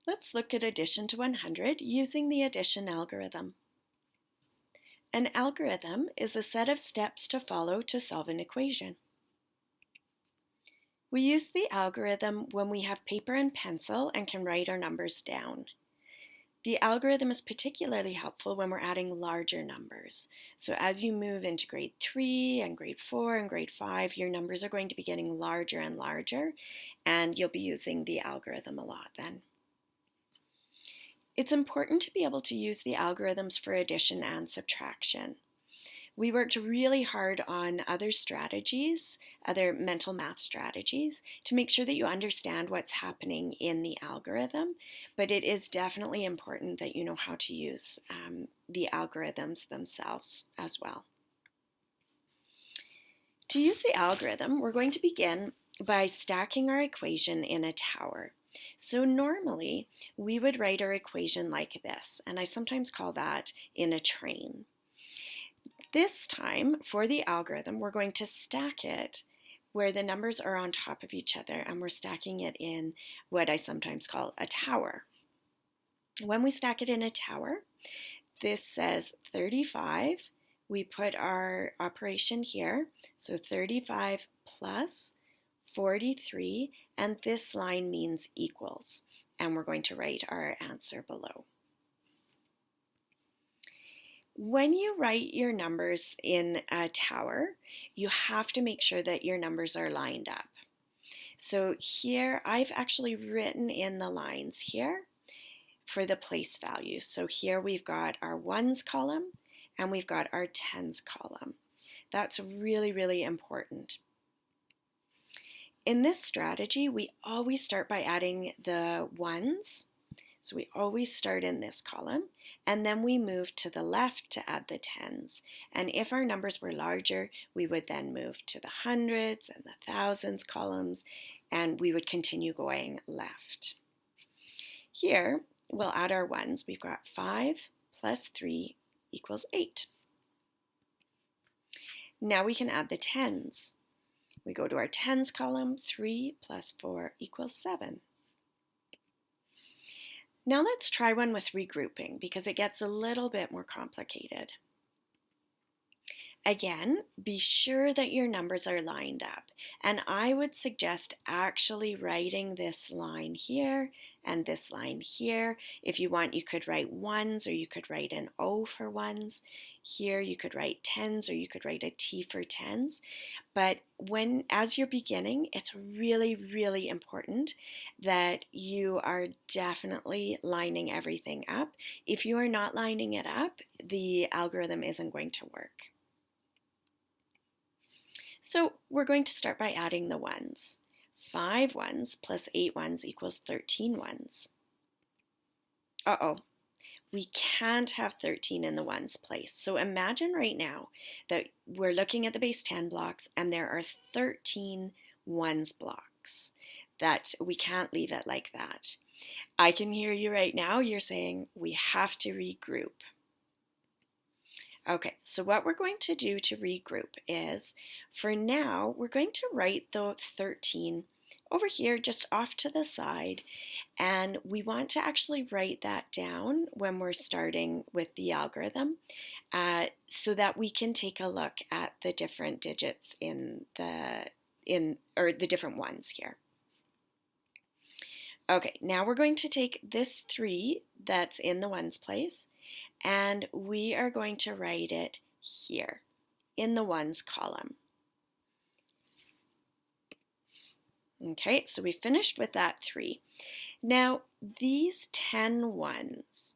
Let's look at addition to 100 using the addition algorithm. An algorithm is a set of steps to follow to solve an equation. We use the algorithm when we have paper and pencil and can write our numbers down. The algorithm is particularly helpful when we're adding larger numbers. So as you move into grade 3 and grade 4 and grade 5, your numbers are going to be getting larger and larger, and you'll be using the algorithm a lot then. It's important to be able to use the algorithms for addition and subtraction. We worked really hard on other strategies, other mental math strategies, to make sure that you understand what's happening in the algorithm, but it is definitely important that you know how to use the algorithms themselves as well. To use the algorithm, we're going to begin by stacking our equation in a tower. So normally, we would write our equation like this, and I sometimes call that in a train. This time, for the algorithm, we're going to stack it where the numbers are on top of each other, and we're stacking it in what I sometimes call a tower. When we stack it in a tower, this says 35. We put our operation here, so 35 plus 43, and this line means equals, and we're going to write our answer below. When you write your numbers in a tower, you have to make sure that your numbers are lined up. So here, I've actually written in the lines here for the place value. So here we've got our ones column and we've got our tens column. That's really, really important. In this strategy, we always start by adding the ones. So we always start in this column, and then we move to the left to add the tens. And if our numbers were larger, we would then move to the hundreds and the thousands columns, and we would continue going left. Here, we'll add our ones. We've got 5 plus 3 equals 8. Now we can add the tens. We go to our tens column, 3 plus 4 equals 7. Now let's try one with regrouping because it gets a little bit more complicated. Again, be sure that your numbers are lined up, and I would suggest actually writing this line here and this line here. If you want, you could write ones, or you could write an O for ones. Here you could write tens, or you could write a T for tens. But as you're beginning, it's really, really important that you are definitely lining everything up. If you are not lining it up, the algorithm isn't going to work. So we're going to start by adding the ones. 5 ones plus 8 ones equals 13 ones. Uh-oh, we can't have 13 in the ones place. So imagine right now that we're looking at the base 10 blocks and there are 13 ones blocks. That we can't leave it like that. I can hear you right now. You're saying we have to regroup. Okay, so what we're going to do to regroup is, for now, we're going to write the 13 over here just off to the side, and we want to actually write that down when we're starting with the algorithm so that we can take a look at the different digits or the different ones here. Okay, now we're going to take this 3 that's in the ones place, and we are going to write it here in the ones column. Okay, so we finished with that 3. Now, these 10 ones,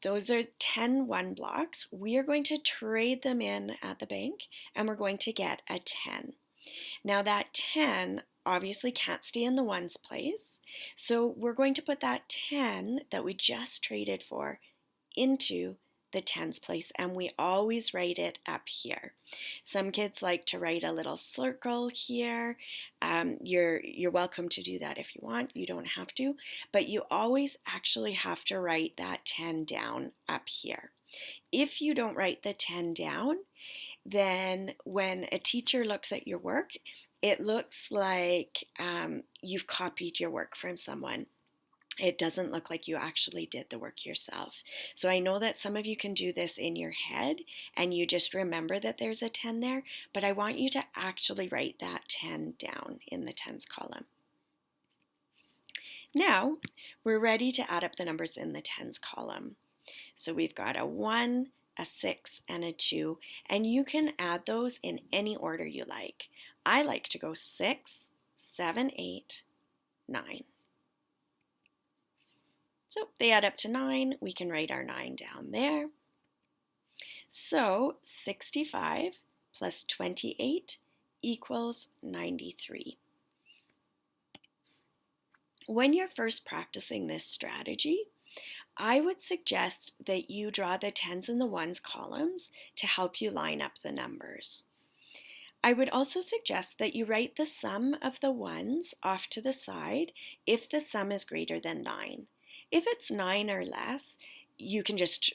those are 10 one blocks. We are going to trade them in at the bank, and we're going to get a 10. Now, that 10 obviously can't stay in the ones place, so we're going to put that 10 that we just traded for into the tens place, and we always write it up here. Some kids like to write a little circle here. You're welcome to do that if you want. You don't have to, but you always actually have to write that 10 down up here. If you don't write the 10 down, then when a teacher looks at your work, it looks like you've copied your work from someone. it doesn't look like you actually did the work yourself. So I know that some of you can do this in your head and you just remember that there's a 10 there, but I want you to actually write that 10 down in the tens column. Now we're ready to add up the numbers in the tens column. So we've got a 1, a 6, and a 2, and you can add those in any order you like. I like to go 6, 7, 8, 9. So they add up to 9. We can write our 9 down there. So 65 plus 28 equals 93. When you're first practicing this strategy, I would suggest that you draw the tens and the ones columns to help you line up the numbers. I would also suggest that you write the sum of the ones off to the side if the sum is greater than 9. If it's 9 or less, you can just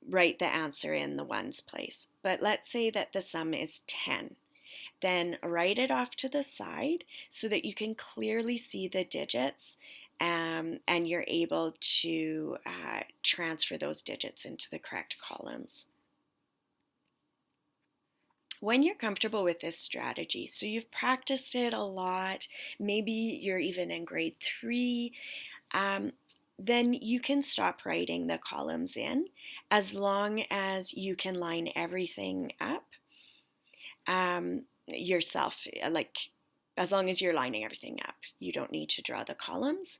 write the answer in the ones place. But let's say that the sum is 10. Then write it off to the side so that you can clearly see the digits and you're able to transfer those digits into the correct columns. When you're comfortable with this strategy, so you've practiced it a lot, maybe you're even in grade 3, then you can stop writing the columns in as long as you can line everything up yourself, like as long as you're lining everything up. You don't need to draw the columns.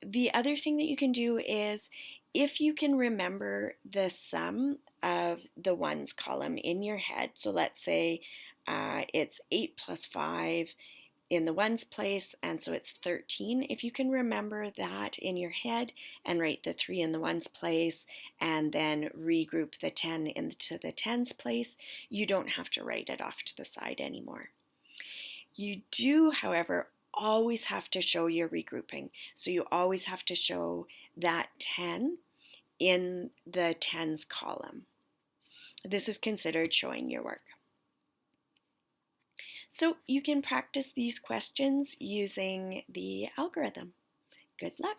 The other thing that you can do is if you can remember the sum of the ones column in your head, so let's say it's 8 plus 5 in the ones place, and so it's 13. If you can remember that in your head and write the 3 in the ones place and then regroup the 10 into the tens place, you don't have to write it off to the side anymore. You do, however, always have to show your regrouping. So you always have to show that 10 in the tens column. This is considered showing your work. So you can practice these questions using the algorithm. Good luck.